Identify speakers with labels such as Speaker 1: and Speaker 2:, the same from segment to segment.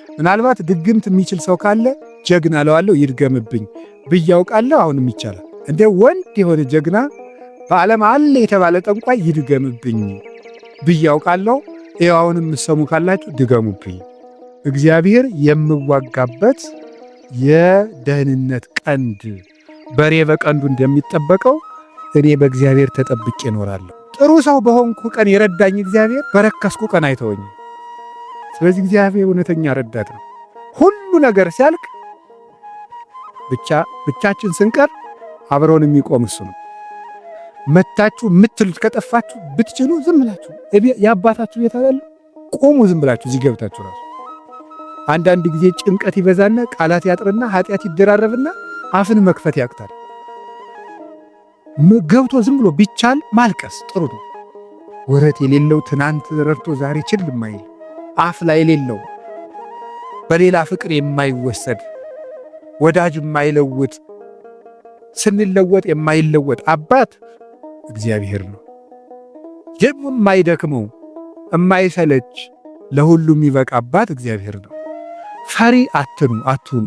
Speaker 1: ምናልባት ድግምት የሚችል ሰው ካለ ጀግና ለዋለው ይድገምብኝ ብያውቃለሁ። አሁንም ይቻላል። እንደ ወንድ የሆነ ጀግና በዓለም አለ የተባለ ጠንቋይ ይድገምብኝ ብያውቃለሁ። ይኸው አሁንም የምትሰሙ ካላችሁ ድገሙብኝ። እግዚአብሔር የምዋጋበት የደህንነት ቀንድ በሬ በቀንዱ እንደሚጠበቀው እኔ በእግዚአብሔር ተጠብቄ እኖራለሁ። ጥሩ ሰው በሆንኩ ቀን የረዳኝ እግዚአብሔር በረከስኩ ቀን አይተወኝም። ስለዚህ እግዚአብሔር እውነተኛ ረዳት ነው። ሁሉ ነገር ሲያልቅ ብቻችን ስንቀር አብረውን የሚቆም እሱ ነው። መታችሁ የምትሉት ከጠፋችሁ ብትችሉ ዝም ብላችሁ የአባታችሁ ቤት አለ ቆሙ። ዝም ብላችሁ እዚህ ገብታችሁ ራሱ አንዳንድ ጊዜ ጭንቀት ይበዛና ቃላት ያጥርና ኃጢአት ይደራረብና አፍን መክፈት ያቅታል። ገብቶ ዝም ብሎ ቢቻል ማልቀስ ጥሩ ነው። ወረት የሌለው ትናንት ረድቶ ዛሬ ችል የማይል አፍ ላይ የሌለው በሌላ ፍቅር የማይወሰድ ወዳጅ የማይለውጥ ስንለወጥ የማይለወጥ አባት እግዚአብሔር ነው። የማይደክመው የማይሰለች ለሁሉ የሚበቃ አባት እግዚአብሔር ነው። ፈሪ አትሁኑ።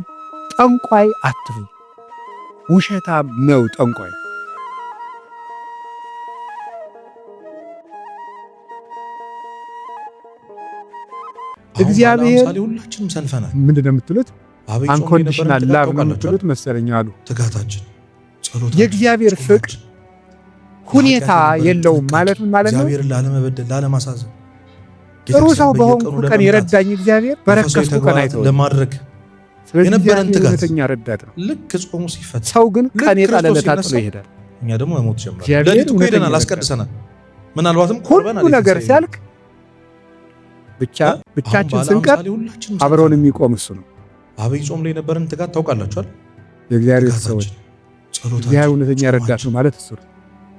Speaker 1: ጠንቋይ አትሁኑ። ውሸታም ነው ጠንቋይ። እግዚአብሔር
Speaker 2: ሁላችንም ሰንፈናል።
Speaker 1: ምንድን ነው የምትሉት? አንኮንዲሽናል ላቭ ነው የምትሉት መሰለኝ አሉ።
Speaker 2: ትጋታችን
Speaker 1: የእግዚአብሔር ፍቅር ሁኔታ የለውም ማለት ምን ማለት ነው?
Speaker 2: እግዚአብሔርን ላለመበደል ላለማሳዘን
Speaker 1: ጥሩ ሰው በሆንኩ ቀን የረዳኝ እግዚአብሔር በረከስኩ ቀን አይተወኝም
Speaker 2: ለማድረግ የነበረን ትጋት
Speaker 1: ረዳት ነው።
Speaker 2: ልክ ጾሙ ሲፈታ
Speaker 1: ሰው ግን ቀን የጣለለት አጥሎ ይሄዳል።
Speaker 2: እኛ ደግሞ መሞት ጀመረ። ለሊት እኮ ሄደናል፣ አስቀድሰናል። ምናልባትም
Speaker 1: ሁሉ ነገር ሲያልቅ ብቻችን ስንቀር አብረውን የሚቆም እሱ ነው።
Speaker 2: አብይ ጾም ላይ የነበረን ትጋት ታውቃላችኋል።
Speaker 1: የእግዚአብሔር ሰዎች እግዚአብሔር እውነተኛ ረዳት ነው ማለት እሱ ነው።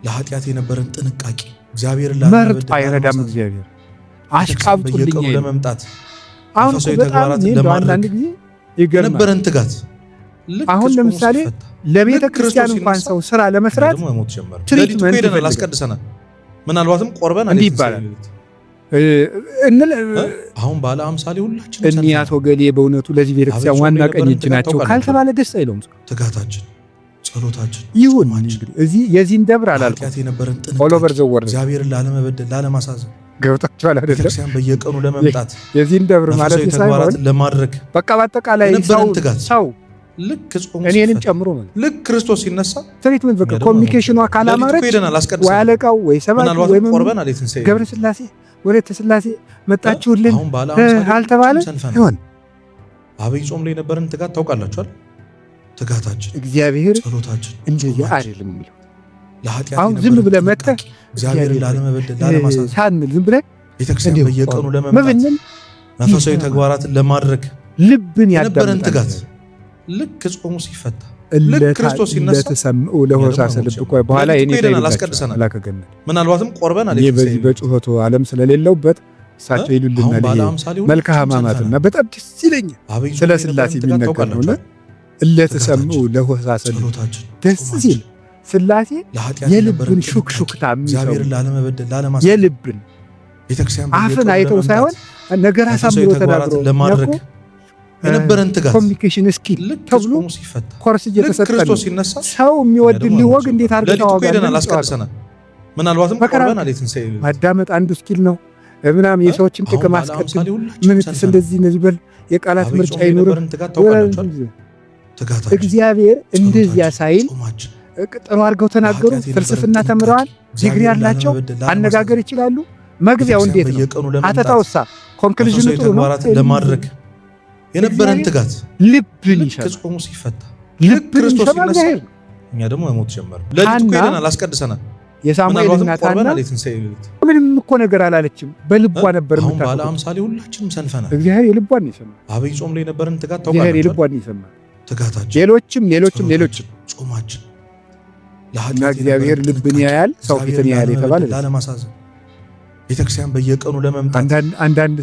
Speaker 2: ለኃጢአት የነበረን ጥንቃቄ እግዚአብሔርን
Speaker 1: መርጦ አይረዳም። እግዚአብሔር አሽቃብጡልኝ
Speaker 2: ለመምጣት
Speaker 1: አሁን በጣም አንዳንድ ጊዜ
Speaker 2: የነበረን ትጋት
Speaker 1: አሁን ለምሳሌ ለቤተ ክርስቲያን እንኳን ሰው ስራ ለመስራት ትሪትመንት
Speaker 2: ሄደናል፣ አስቀድሰናል። ምናልባትም ቆርበን
Speaker 1: እንዲህ ይባላል።
Speaker 2: አሁን ባለ አምሳሌ ሁላችን
Speaker 1: እኒ አቶ ገሌ በእውነቱ ለዚህ ቤተክርስቲያን ዋና ቀኝ እጅ ናቸው ካልተባለ ደስ አይለውም።
Speaker 2: ትጋታችን ጸሎታችን
Speaker 1: ይሁን እዚህ የዚህን ደብር አላልኩም። ኦሎቨር ዘወር
Speaker 2: እግዚአብሔርን ላለመበደል ላለማሳዘን
Speaker 1: ገብታችኋል አይደለም?
Speaker 2: ቤተክርስቲያን በየቀኑ ለመምጣት
Speaker 1: የዚህን ደብር ማለት ሳይሆን
Speaker 2: ለማድረግ
Speaker 1: በቃ በአጠቃላይ ሰው
Speaker 2: ልክ ጾሙ
Speaker 1: እኔንም ጨምሮ ማለት
Speaker 2: ልክ ክርስቶስ ሲነሳ
Speaker 1: ትሪትመንት በቃ ኮሚኒኬሽኑ አካላማረች ወይ አለቃው ወይ ሰባኪ ወይ
Speaker 2: ቆርበን አለትን ሰይ
Speaker 1: ገብረ ስላሴ ወለተ ስላሴ መጣችሁልን አልተባለ ይሆን።
Speaker 2: አብይ ጾም ላይ የነበረን ትጋት ታውቃላችኋል። ትጋታችን
Speaker 1: እግዚአብሔር
Speaker 2: ጸሎታችን
Speaker 1: እንደዚህ አይደለም የሚለው
Speaker 2: ለኃጢአት
Speaker 1: አሁን ዝም ብለህ መጥተህ
Speaker 2: እግዚአብሔርን ላለመበደል ላለማሳዘን
Speaker 1: ሳንል ዝም ብለህ
Speaker 2: ቤተክርስቲያን በየቀኑ ለመምጣት መንፈሳዊ ተግባራትን ለማድረግ
Speaker 1: ልብን
Speaker 2: የነበረን ትጋት ልክ ጾሙ ሲፈታ ልክ ክርስቶስ ሲነሳ
Speaker 1: ለተሰምኡ ለሆሳስ ልብ ቆይ በኋላ የኔ
Speaker 2: ሄደናል፣ አስቀድሰናል።
Speaker 1: አላከገነት
Speaker 2: ምናልባትም ቆርበን አለኝ።
Speaker 1: በዚህ በጩኸቱ ዓለም ስለሌለውበት እሳቸው ይሉልናል። ይሄ መልካ ሕማማትና በጣም ደስ ይለኛል። ስለ ስላሴ የሚነገር ነውና ለተሰምኡ ለሆሳስ ልብ ደስ ሲል ስላሴ የልብን ሹክሹክታ
Speaker 2: እግዚአብሔርን ላለመበደል ላለማሳዘን
Speaker 1: የልብን
Speaker 2: ቤተክርስቲያን
Speaker 1: አፍን አይተው ሳይሆን ነገር አሳምሮ ተናግሮ
Speaker 2: ለማድረግ የነበረን ትጋት
Speaker 1: ኮሚኒኬሽን ስኪል ተብሎ
Speaker 2: ሲፈታ
Speaker 1: ኮርስ እየተሰጠ
Speaker 2: ክርስቶስ ሲነሳ
Speaker 1: ሰው የሚወድልህ ወግ እንዴት አድርገው
Speaker 2: ሄደናል፣ አስቀድሰናል። ምናልባትም ቆርበን አለትን ሰይ
Speaker 1: ማዳመጥ አንዱ ስኪል ነው። ምናምን የሰዎችን ጥቅም አስቀድም ምንትስ እንደዚህ እነዚህ በል የቃላት ምርጫ ይኑር። እግዚአብሔር እንደዚያ ሳይል ጥሩ አድርገው ተናገሩ። ፍልስፍና ተምረዋል፣ ዲግሪ ያላቸው አነጋገር ይችላሉ። መግቢያው እንዴት ነው? አተታውሳ ኮንክሉዥኑ ጥሩ ነው ለማድረግ
Speaker 2: የነበረን ትጋት
Speaker 1: ልብን ይሻል።
Speaker 2: ጾሙ ሲፈታ ልክ ክርስቶስ ሲነሳ እኛ ደግሞ መሞት ጀመረ። ለሊት እኮ ሄደናል፣ አስቀድሰናል።
Speaker 1: የሳሙኤል እናት ሐና ምንም እኮ ነገር አላለችም፣ በልቧ ነበር የምታውቀው።
Speaker 2: አሁን ባለ አምሳሌ ሁላችንም ሰንፈናል።
Speaker 1: እግዚአብሔር የልቧን ይሰማል።
Speaker 2: አብይ ጾም ላይ የነበረን ትጋት ታውቃላችሁ።
Speaker 1: እግዚአብሔር የልቧን ይሰማል።
Speaker 2: ትጋታችን
Speaker 1: ሌሎችም
Speaker 2: ጾማችን
Speaker 1: እና እግዚአብሔር ልብን ያያል፣ ሰው ፊትን ያያል የተባለ
Speaker 2: ላለማሳዘን ቤተክርስቲያን በየቀኑ ለመምጣት
Speaker 1: አንዳንድ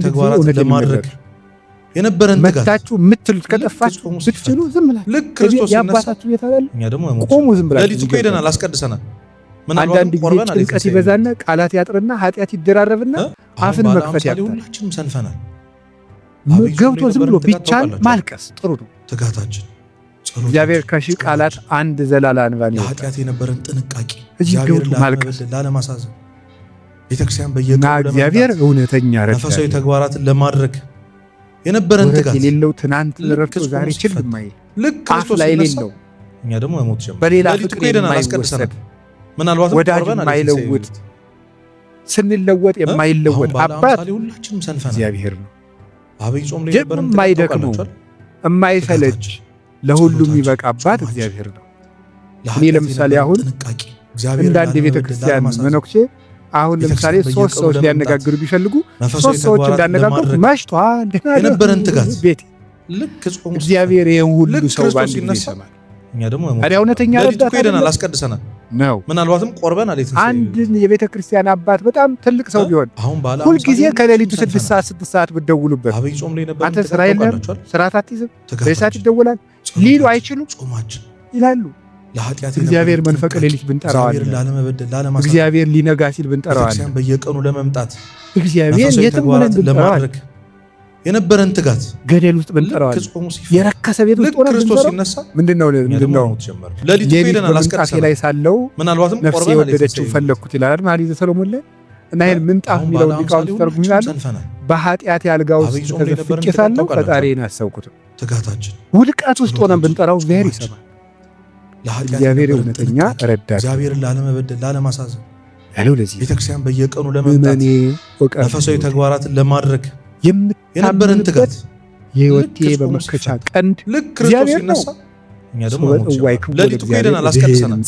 Speaker 2: ተግባራትን ለማድረግ የነበረን ትጋት
Speaker 1: መታችሁ የምትሉት ከጠፋችሁ ብትችሉ ዝም ብላችሁ
Speaker 2: ልክ ክርስቶስ
Speaker 1: የአባታችሁ ቤት አይደል?
Speaker 2: እኛ ደግሞ
Speaker 1: ቆሙ ዝም ብላችሁ
Speaker 2: ለሊት እኮ ሄደናል፣ አስቀድሰናል።
Speaker 1: አንዳንድ ጊዜ ጭንቀት ይበዛና ቃላት ያጥርና ኃጢአት ይደራረብና አፍን መክፈት ያቅታል።
Speaker 2: ሁላችንም ሰንፈናል።
Speaker 1: ገብቶ ዝም ብሎ ቢቻል ማልቀስ ጥሩ ነው።
Speaker 2: ትጋታችን
Speaker 1: እግዚአብሔር ከሺህ ቃላት አንድ ዘላላ እንባን ይወጣል።
Speaker 2: ለኃጢአት የነበረን ጥንቃቄ
Speaker 1: እዚህ ገብቶ ማልቀስ
Speaker 2: ላለማሳዘን ቤተክርስቲያን በየቀኑ
Speaker 1: እግዚአብሔር እውነተኛ ረዳት
Speaker 2: መንፈሳዊ ተግባራትን ለማድረግ የነበረን ትጋት
Speaker 1: የሌለው ትናንት ረድቶ ዛሬ ችል ማይል
Speaker 2: ልክ ክርስቶስ
Speaker 1: ላይ የሌለው
Speaker 2: እኛ ደግሞ መሞት ጀመረ።
Speaker 1: በሌላ ፍቅር የማይወሰድ
Speaker 2: ምናልባት
Speaker 1: ወዳጅ የማይለውጥ ስንለወጥ የማይለወጥ አባት
Speaker 2: ሁላችንም ሰንፈናል።
Speaker 1: እግዚአብሔር ነው።
Speaker 2: አብይ ጾም ላይ ነበርን
Speaker 1: የማይደክመው የማይሰለች ለሁሉም የሚበቃ አባት እግዚአብሔር ነው። እኔ ለምሳሌ አሁን እንደ አንድ የቤተ ክርስቲያን መነኩሴ አሁን ለምሳሌ 3 ሰዎች ሊያነጋግሩ ቢፈልጉ 3 ሰዎች እንዳነጋግሩ መሽቷል
Speaker 2: የነበረን ትጋት
Speaker 1: ቤት እግዚአብሔር ይሄን ሁሉ ሰው ባንድ ይሰማል።
Speaker 2: እኛ ደግሞ
Speaker 1: ታዲያ እውነተኛ ረዳት
Speaker 2: ሄደናል፣ አስቀድሰናል
Speaker 1: ነው።
Speaker 2: ምናልባትም ቆርበናል።
Speaker 1: አንድን የቤተ ክርስቲያን አባት በጣም ትልቅ ሰው ቢሆን ሁልጊዜ ከሌሊቱ 6 ሰዓት ብትደውሉበት
Speaker 2: አብይ ጾም ላይ ነበር
Speaker 1: አንተ ስራ የለም ስርዓት አትይዝም በሰዓት ይደወላል ሊሉ አይችሉም ይላሉ። እግዚአብሔር መንፈቀ ሌሊት ብንጠራዋለን፣ እግዚአብሔር ሊነጋ ሲል ብንጠራዋለን፣
Speaker 2: በየቀኑ ለመምጣት
Speaker 1: እግዚአብሔር የትም ብለን ብንጠራዋለን፣
Speaker 2: የነበረን ትጋት
Speaker 1: ገደል ውስጥ ብንጠራዋለን፣ የረከሰ ቤት ውስጥ ሆነ
Speaker 2: ክርስቶስ ሲነሳ
Speaker 1: ምንድነው ሌሊት በመንቃቴ ላይ ሳለው ነፍሴ የወደደችው ፈለግኩት ይላል መኃልየ ሰሎሞን ላይ። እና ይህን ምንጣፍ የሚለው ሊቃውንት ተርጉም ይላሉ። በኃጢአት ያልጋ ውስጥ ተዘፍቄ ሳለው ፈጣሪን አሰብኩት። ውድቀት ውስጥ ሆነን ብንጠራው እግዚአብሔር ይሰማል። እግዚአብሔር እውነተኛ ረዳት
Speaker 2: እግዚአብሔርን ላለመበደል ላለማሳዘን
Speaker 1: ያለው ለዚህ
Speaker 2: ቤተክርስቲያን በየቀኑ ለመምጣት መንፈሳዊ ተግባራትን ለማድረግ የነበረን ትጋት
Speaker 1: የህይወቴ በመከቻ ቀንድ
Speaker 2: ልክ ክርስቶስ ሲነሳ እኛ ደግሞ ለሊቱ ሄደናል፣ አስቀድሰናል፣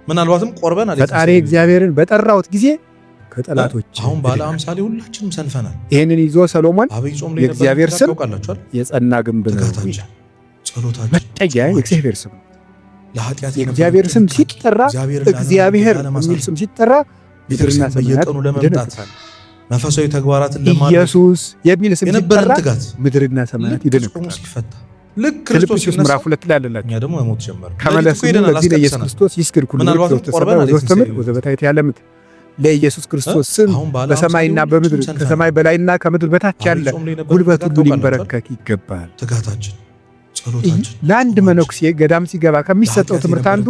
Speaker 2: ምናልባትም ቆርበናል።
Speaker 1: ፈጣሪ እግዚአብሔርን በጠራሁት ጊዜ ከጠላቶች
Speaker 2: አሁን ባለ አምሳሌ ሁላችንም ሰንፈናል።
Speaker 1: ይህንን ይዞ ሰሎሞን የእግዚአብሔር ስም የጸና ግንብ ነው ይላል። መጠጊያ የእግዚአብሔር ስም የእግዚአብሔር ስም ሲጠራ እግዚአብሔር የሚል ስም ሲጠራ ምድርና ሰማያት ይደነግጣሉ።
Speaker 2: መንፈሳዊ ተግባራትን ለማድረግ
Speaker 1: ኢየሱስ የሚል ስም ሲጠራ ምድርና ሰማያት ይደነግጣሉ።
Speaker 2: ልክ ክርስቶስ
Speaker 1: ምዕራፍ 2 ላይ አለላችሁ።
Speaker 2: እኛ ደግሞ መሞት ጀመረ።
Speaker 1: ከመለሱ ለዚህ ለኢየሱስ ክርስቶስ ይስግድ ኩሉ ወዘበታይት ያለምት ለኢየሱስ ክርስቶስ ስም በሰማይና በምድር ከሰማይ በላይና ከምድር በታች ያለ ጉልበት ሁሉ ሊንበረከክ ይገባል።
Speaker 2: ትጋታችን
Speaker 1: ለአንድ መነኩሴ ገዳም ሲገባ ከሚሰጠው ትምህርት አንዱ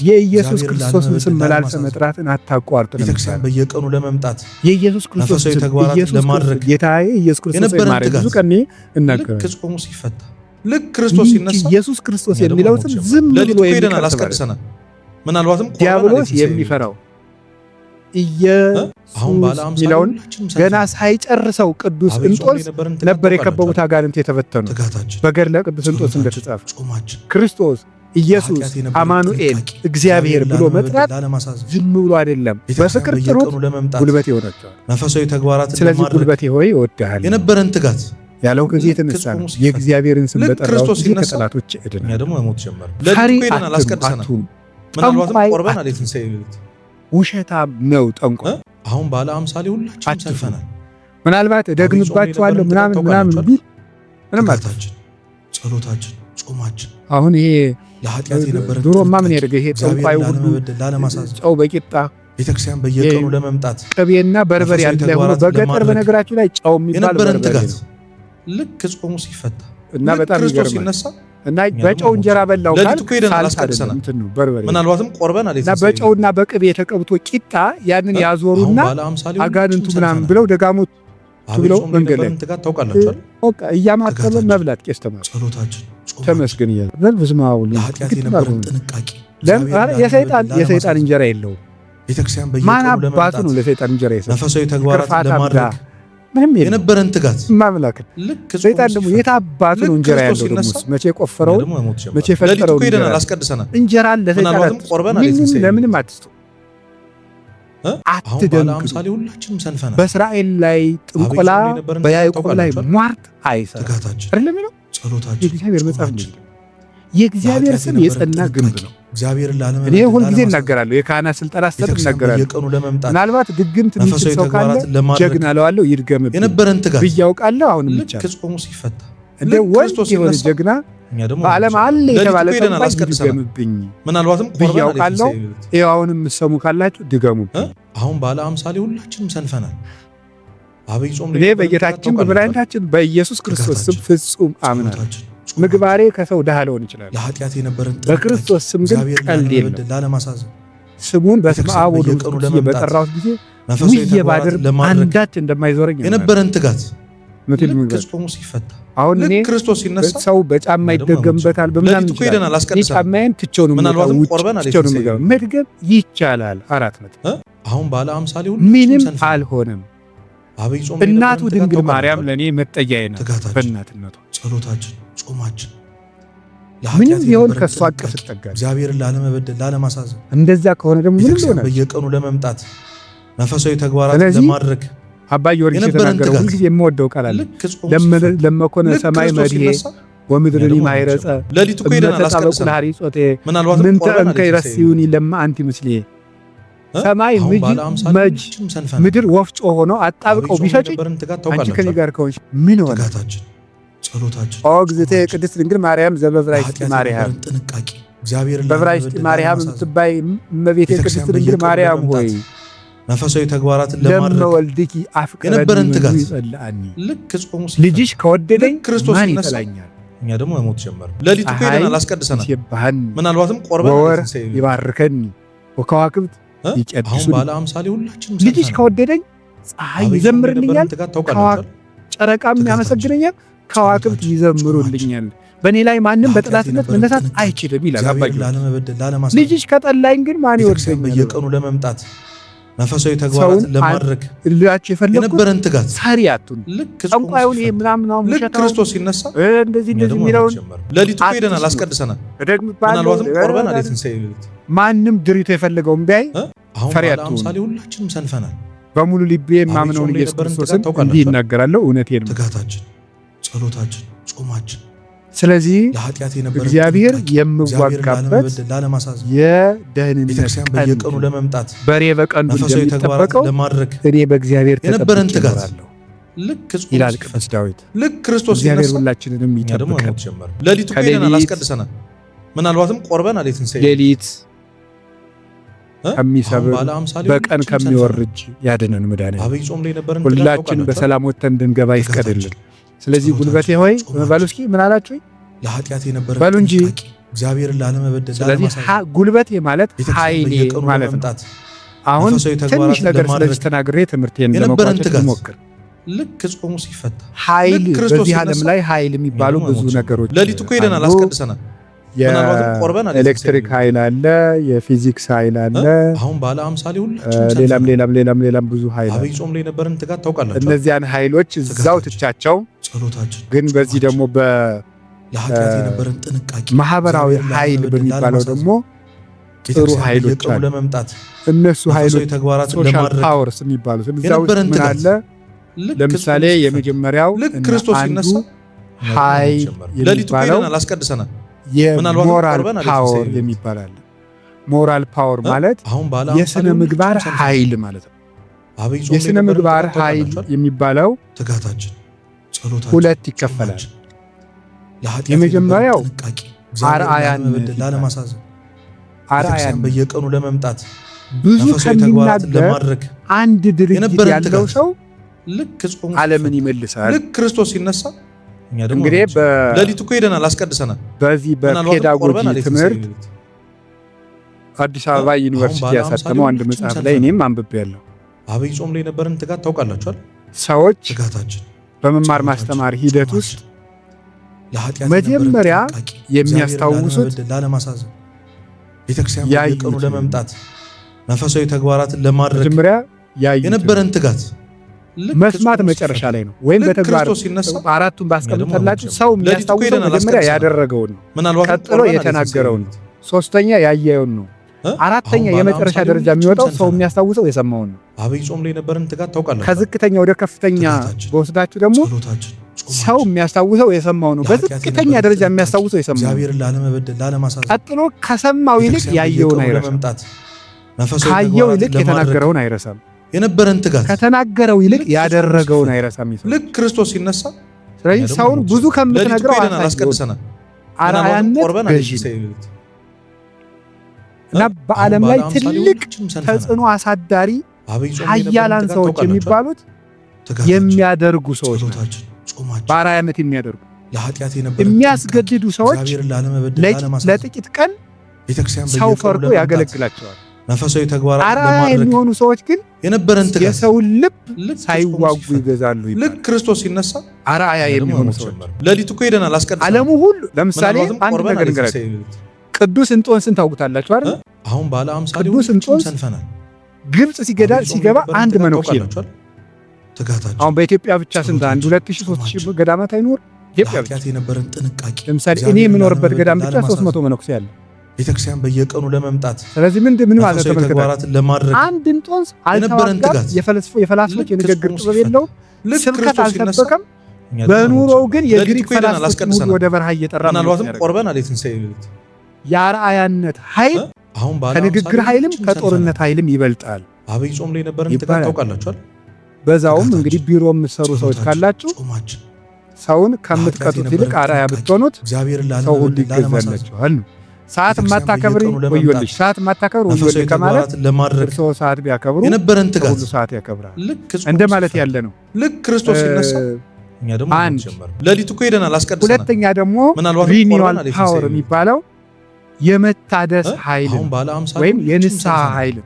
Speaker 1: የኢየሱስ ክርስቶስን ስም መላልሰ መጥራትን አታቋርጥ ነው።
Speaker 2: በየቀኑ ለመምጣት
Speaker 1: የኢየሱስ ክርስቶስ
Speaker 2: ተግባራትን ለማድረግ
Speaker 1: ጌታዬ ኢየሱስ ክርስቶስ ማረግ ብዙ ቀን እናገራለሁ።
Speaker 2: ከጾሙ ሲፈታ ልክ ክርስቶስ ሲነሳ
Speaker 1: ኢየሱስ ክርስቶስ የሚለው ስም ዝም ብሎ
Speaker 2: ሄደናል፣ አስቀድሰናል። ምናልባትም
Speaker 1: ዲያብሎስ የሚፈራው የሚለውን ገና ሳይጨርሰው ቅዱስ እንጦንስ ነበር የከበቡት አጋንንት የተበተኑ። በገድለ ቅዱስ እንጦንስ እንደተጻፈ ክርስቶስ ኢየሱስ አማኑኤል እግዚአብሔር ብሎ መጥራት ዝም ብሎ አይደለም፣ በፍቅር ጥሩት ጉልበት ይሆናቸዋል።
Speaker 2: መንፈሳዊ ተግባራትን
Speaker 1: ስለዚህ ጉልበቴ ሆይ እወድሃለሁ
Speaker 2: የነበረን ትጋት
Speaker 1: ያለው ከዚህ የተነሳ ነው። የእግዚአብሔርን ስም በጠራው ጊዜ ከጠላቶች እድን
Speaker 2: ደግሞ መሞት ጀመረ።
Speaker 1: ፈሪ አትሁኑ፣ ጠንቋይ ውሸታም ነው ጠንቋይ።
Speaker 2: አሁን ባለ አምሳሌ ሁላችንም ሰንፈናል።
Speaker 1: ምናልባት ደግምባችኋለሁ ምናምን ቢል ምንም
Speaker 2: አታችን ጸሎታችን፣ ጾማችን
Speaker 1: አሁን ይሄ
Speaker 2: ለኃጢአት የነበረን
Speaker 1: ድሮማ ምን ያደርገ ይሄ ጠንቋይ ሁሉ ጨው በቂጣ
Speaker 2: ቤተክርስቲያን በየቀኑ ለመምጣት
Speaker 1: ቅቤና በርበሬ አንድ ላይ ሆኖ በገጠር በነገራችሁ ላይ ጨው የሚባል በርበሬ ነው።
Speaker 2: ልክ ጾሙ ሲፈታ
Speaker 1: እና በጣም ይገርማል። እና በጨው እንጀራ በላው
Speaker 2: ምናልባትም ቆርበናል
Speaker 1: እና በጨውና በቅቤ የተቀብቶ ቂጣ ያንን ያዞሩና አጋንንቱ ምናምን ብለው ደጋሞት ብለው መንገድ ላይ እያማተበ መብላት ቄስ ተማር ተመስገን እያለ የሰይጣን እንጀራ የለውም። ማን አባቱ ነው ለሰይጣን እንጀራ የሰጠው?
Speaker 2: መንፈሳዊ ተግባራትን ለማድረግ
Speaker 1: ምንም
Speaker 2: የነበረን ትጋት
Speaker 1: ማምላክ ሰይጣን ደግሞ የታባቱ ነው እንጀራ ያለው? ደግሞ መቼ ቆፈረው መቼ ፈጠረው? እንጀራ ለሰይጣን ለምንም አትስጡ፣ አትደንግጡ። በእስራኤል ላይ ጥንቆላ በያዕቆብ ላይ ሟርት አይሰራም አይደለም ነው የእግዚአብሔር መጽሐፍ ነው። የእግዚአብሔር ስም የጸና ግንብ ነው። እኔ ሁልጊዜ እናገራለሁ፣ የካህናት ስልጠና ስጠጥ እናገራለሁ። ምናልባት ድግምት የሚችል ሰው ካለ ጀግና እለዋለሁ ይድገምብኝ ብዬ አውቃለሁ። አሁንም ይቻላል እንደ ወንድ የሆነ ጀግና በዓለም አለ የተባለ ጠንቋይ ይድገምብኝ ብዬ አውቃለሁ። ይኸው አሁንም የምትሰሙ ካላችሁ ድገሙብኝ።
Speaker 2: አሁን ባለ አምሳሌ ሁላችንም ሰንፈናል።
Speaker 1: እኔ በጌታችን በመድኃኒታችን በኢየሱስ ክርስቶስ ስም ፍጹም አምናለሁ። ምግባሬ ከሰው ድሃ ሊሆን ይችላል፣ በክርስቶስ ስም ግን ቀልድ የለም። ስሙን በስመ አብ ወወልድ ወመንፈስ ቅዱስ በጠራሁት ጊዜ ውዬ ባድር አንዳች እንደማይዞረኝ
Speaker 2: የነበረን ትጋት አሁን እኔ
Speaker 3: ክርስቶስ ሲነሳ
Speaker 1: ሰው በጫማ ይደገምበታል በምናምን
Speaker 2: ይችላል።
Speaker 1: ጫማዬን ትቼው ነው የምገባው። መድገም ይቻላል። 4 ነጥብ።
Speaker 2: አሁን ባለ 50 ሊሆን
Speaker 1: ምንም አልሆነም። እናቱ ድንግል ማርያም ለእኔ መጠጊያዬ ናት። በእናትነቷ
Speaker 2: ጸሎታችን፣ ጾማችን
Speaker 1: ምንም ቢሆን ከእሷ አቅፍ እጠጋለሁ።
Speaker 2: እግዚአብሔርን ላለመበደል ላለማሳዘን፣
Speaker 1: እንደዛ ከሆነ ደግሞ ምንም ሆነ
Speaker 2: በየቀኑ ለመምጣት መንፈሳዊ ተግባራት ለማድረግ
Speaker 1: አባ ጊዮርጊስ የተናገረው ሁልጊዜ የምወደው ቃል አለ። ለመኮነ ሰማይ መድሄ ወምድርን ማይረጸ
Speaker 2: ለሊቱ ኮይደና
Speaker 1: ተጣበቁ ለሐሪጾቴ ምን ተንከ ይረሲዩኒ ለማ አንቲ ምስሌ። ሰማይ ምድር ወፍጮ ሆኖ አጣብቀው ቢፈጭኝ አንቺ ከኔ ጋር ከሆንሽ ምን ሆነ? ኦ እግዝእቴ ቅድስት ድንግል ማርያም ዘበዕብራይስጥ ማርያም፣ በዕብራይስጥ ማርያም የምትባይ እመቤቴ ቅድስት ድንግል ማርያም ሆይ
Speaker 2: መንፈሳዊ ተግባራትን ለማድረግ
Speaker 1: ለመወልድኪ አፍቅረን ትጋት ይጸልአኒ። ልጅሽ ከወደደኝ ማን ይጠላኛል?
Speaker 2: እኛ ደግሞ መሞት ጀመር። ለሊቱ ኮይደና አላስቀድሰናል። ምናልባትም ቆርበን
Speaker 1: ወር ይባርከኒ ወከዋክብት ይቀድሱኝ።
Speaker 2: አሁን ባለ 50 ሁላችንም
Speaker 1: ልጅሽ ከወደደኝ ፀሐይ ይዘምርልኛል፣ ጨረቃም ያመሰግነኛል፣ ከዋክብት ይዘምሩልኛል። በእኔ ላይ ማንም በጠላትነት መነሳት አይችልም ይላል አባ ጊዮርጊስ። ልጅሽ ከጠላኝ ግን ማን ይወርሰኛል?
Speaker 2: በየቀኑ ለመምጣት መንፈሳዊ ተግባራት ለማድረግ
Speaker 1: ልላችሁ
Speaker 2: የነበረን ትጋት
Speaker 1: ሳሪያቱን ጠንቋዩን ይሄ ምናምን
Speaker 2: ክርስቶስ ሲነሳ
Speaker 1: እንደዚህ የሚለውን
Speaker 2: ለሊቱ ኮይደና አላስቀድሰናል። ምናልባትም ቆርበን
Speaker 1: ማንም ድሪቶ የፈለገውን ቢያይ ፈሪያቱን
Speaker 2: ሁላችንም ሰንፈናል።
Speaker 1: በሙሉ ልቤ የማምነውን ኢየሱስ ክርስቶስን እንዲህ ይናገራለሁ። እውነቴን ነው።
Speaker 2: ትጋታችን፣ ጸሎታችን፣ ጾማችን
Speaker 1: ስለዚህ እግዚአብሔር የምዋጋበት የደህንነት
Speaker 2: በየቀኑ ለመምጣት
Speaker 1: በሬ በቀንዱ እንደሚጠበቀው እኔ በእግዚአብሔር ተጠብቄአለሁ ይላል ቅዱስ ዳዊት። እግዚአብሔር ሁላችንንም ይጠብቃል።
Speaker 2: ለሊቱ ኮይደና አላስቀድሰናል። ምናልባትም ቆርበን
Speaker 1: ሌሊት ከሚሰብር በቀን ከሚወርጅ ያድነን መድኃኒዓለም። ሁላችን በሰላም ወጥተን እንድንገባ ይፍቀድልን። ስለዚህ ጉልበቴ ሆይ በሉ እስኪ ምን አላችሁ?
Speaker 2: ለኃጢአት የነበረ
Speaker 1: በሉ እንጂ
Speaker 2: እግዚአብሔርን ላለመበደል።
Speaker 1: ስለዚህ ጉልበቴ ማለት ኃይሌ ማለት ነው። አሁን ትንሽ ነገር ስለዚህ ተናግሬ ትምህርቴን ለመቋጨት ልሞክር።
Speaker 2: ልክ ጾሙ ሲፈታ
Speaker 1: ኃይል በዚህ ዓለም ላይ ኃይል የሚባሉ ብዙ ነገሮች
Speaker 2: ለሊቱ ኮይደና አላስቀድሰናል።
Speaker 1: የኤሌክትሪክ ኃይል አለ፣ የፊዚክስ ኃይል አለ።
Speaker 2: አሁን ባለ 50 ሁላችንም
Speaker 1: ሌላም ብዙ ኃይል አለ።
Speaker 2: ጾም ላይ የነበረን ትጋት ታውቃላችሁ።
Speaker 1: እነዚያን ኃይሎች እዛው ትቻቸው ግን በዚህ ደግሞ ማህበራዊ ኃይል በሚባለው ደግሞ ጥሩ ኃይሎች አሉ። እነሱ ኃይሎች ሶሻል ፓወርስ የሚባሉት እዛ ውስጥ ምን አለ? ለምሳሌ የመጀመሪያው አንዱ ኃይል የሚባለው የሞራል ፓወር የሚባል አለ። ሞራል ፓወር ማለት የሥነ ምግባር ኃይል ማለት ነው። የሥነ ምግባር ኃይል የሚባለው ሁለት ይከፈላል። የመጀመሪያው አርአያነት
Speaker 2: በየቀኑ ለመምጣት
Speaker 1: ብዙ ከሚናገር አንድ ድርጅት ያለው ሰው ዓለምን ይመልሳል።
Speaker 2: ክርስቶስ ሲነሳ
Speaker 1: እንግዲህ
Speaker 2: ለሊቱ ኮይደና አላስቀድሰናል።
Speaker 1: በዚህ በፔዳጎጂ ትምህርት አዲስ አበባ ዩኒቨርሲቲ ያሳተመው አንድ መጽሐፍ ላይ እኔም አንብቤያለሁ።
Speaker 2: አብይ ጾም ላይ የነበረን ትጋት ታውቃላችኋል።
Speaker 1: ሰዎች በመማር ማስተማር ሂደት ውስጥ መጀመሪያ የሚያስታውሱት
Speaker 2: ያዩት ለመምጣት መንፈሳዊ ተግባራትን ለማድረግ
Speaker 1: መጀመሪያ
Speaker 2: የነበረን ትጋት
Speaker 1: መስማት መጨረሻ ላይ ነው። ወይም በተግባር አራቱን ባስቀምጠላችሁ ሰው የሚያስታውሰው መጀመሪያ ያደረገውን ነው፣ ቀጥሎ የተናገረውን ነው፣ ሶስተኛ ያየውን ነው፣ አራተኛ የመጨረሻ ደረጃ የሚወጣው ሰው የሚያስታውሰው የሰማውን ነው።
Speaker 2: አብይ ጾም ላይ የነበረን ትጋት ታውቃላችሁ።
Speaker 1: ከዝቅተኛ ወደ ከፍተኛ በወስዳችሁ ደግሞ ሰው የሚያስታውሰው የሰማው ነው። በዝቅተኛ ደረጃ የሚያስታውሰው የሰማው ነው። ቀጥሎ ከሰማው ይልቅ ያየውን አይረሳም፣ ካየው ይልቅ የተናገረውን አይረሳም፣
Speaker 2: የነበረን ትጋት
Speaker 1: ከተናገረው ይልቅ ያደረገውን አይረሳም።
Speaker 2: ልክ ክርስቶስ ሲነሳ
Speaker 1: ስለዚህ ሰውን ብዙ ከምትነግረው
Speaker 2: አላስቀድሰናል።
Speaker 1: አርአያነት ገዢ እና በዓለም ላይ ትልቅ ተጽዕኖ አሳዳሪ ኃያላን ሰዎች የሚባሉት የሚያደርጉ ሰዎች ናቸው። በአርአያነት የሚያደርጉ የሚያስገድዱ ሰዎች ለጥቂት ቀን ሰው ፈርቶ ያገለግላቸዋል።
Speaker 2: መንፈሳዊ ተግባራት
Speaker 1: አርአያ የሚሆኑ ሰዎች ግን
Speaker 2: የነበረን ትጋት
Speaker 1: የሰውን ልብ ሳይዋጉ ይገዛሉ።
Speaker 2: ልክ ክርስቶስ ሲነሳ
Speaker 1: አርአያ የሚሆኑ ሰዎች
Speaker 2: ሌሊት እኮ ሄደናል አስቀድሰናል።
Speaker 1: ዓለሙ ሁሉ ለምሳሌ አንድ ነገር ንገራችሁ። ቅዱስ እንጦንስን ታውቁታላችሁ አይደል?
Speaker 2: አሁን ባለ 50
Speaker 1: ቅዱስ እንጦንስ
Speaker 2: ሰንፈናል።
Speaker 1: ግብጽ ሲገባ አንድ መነኩሴ ነው። አሁን በኢትዮጵያ ብቻ ስንት 1 2000 3000 ገዳማት አይኖር? ኢትዮጵያ ብቻ
Speaker 2: የነበረን ጥንቃቄ
Speaker 1: ለምሳሌ እኔ የምኖርበት ገዳም ብቻ 300 መነኩሴ አለ።
Speaker 2: ቤተክርስቲያን በየቀኑ ለመምጣት
Speaker 1: ስለዚህ ምን ማለት
Speaker 2: ተግባራትን ለማድረግ
Speaker 1: አንድ እንጦንስ አልተዋጋም። የፈላስፎች የንግግር ጥበብ የለውም። ስብከት አልሰበከም። በኑሮው ግን የግሪክ ፈላስፎች ወደ በረሃ እየጠራ ነው።
Speaker 2: ምናልባትም ቆርበናል። የትንሣኤ ዕለት
Speaker 1: የአርአያነት ኃይል ከንግግር ኃይልም ከጦርነት ኃይልም ይበልጣል።
Speaker 2: አብይ ጾም ላይ ነበርን ታውቃላችኋል።
Speaker 1: በዛውም እንግዲህ ቢሮ የምትሰሩ ሰዎች ካላችሁ ሰውን ከምትቀጡት ይልቅ አርአያ ብትሆኑት ሰው ሁሉ ይገዛላችኋል። ሰዓት ማታከብሪ ወዮልሽ፣ ሰዓት ማታከብሪ ወዮልሽ ከማለት እርስዎ ሰዓት ቢያከብሩ
Speaker 2: የነበረን ትጋት
Speaker 1: ሁሉ ሰዓት ያከብራል እንደ ማለት ያለ ነው።
Speaker 2: ልክ ክርስቶስ ሲነሳ እኛ ደግሞ ሌሊት እኮ ሄደናል አስቀድሰናል።
Speaker 1: ሁለተኛ ደግሞ ሪኒዋል ፓወር የሚባለው የመታደስ ኃይል ወይም የንስሐ ኃይል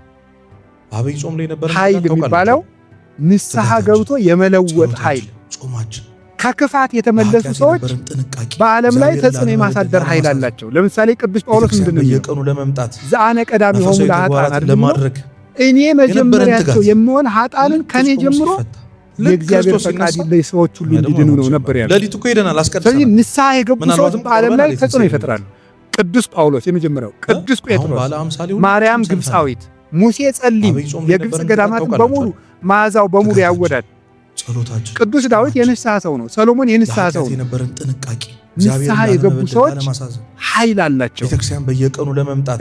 Speaker 2: አብይ ጾም ላይ ነበር
Speaker 1: ኃይል የሚባለው ንስሐ ገብቶ የመለወጥ ኃይል። ከክፋት የተመለሱ ሰዎች በዓለም ላይ ተጽዕኖ የማሳደር ኃይል አላቸው። ለምሳሌ ቅዱስ ጳውሎስ ምንድነው
Speaker 2: የቀኑ ለመምጣት
Speaker 1: ዘአነ ቀዳሚ ሆሙ ለኃጥአን ለማድረግ እኔ መጀመሪያቸው የምሆን ኃጥአንን ከኔ ጀምሮ የእግዚአብሔር ፈቃድ ለሰዎች ሁሉ እንዲድኑ ነው ነበር ያለው።
Speaker 2: ሌሊት እኮ ሄደናል አስቀድሰናል።
Speaker 1: ስለዚህ ንስሐ የገቡ ሰዎች በዓለም ላይ ተጽዕኖ ይፈጥራሉ። ቅዱስ ጳውሎስ የመጀመሪያው፣ ቅዱስ ጴጥሮስ፣ ማርያም ግብፃዊት፣ ሙሴ ጸሊም፣ የግብፅ ገዳማትን በሙሉ መዓዛው በሙሉ ያወዳል። ቅዱስ ዳዊት የንስሐ ሰው ነው። ሰሎሞን የንስሐ ሰው ነው። ንስሐ የገቡ ሰዎች ኃይል አላቸው።
Speaker 2: ቤተክርስቲያን በየቀኑ ለመምጣት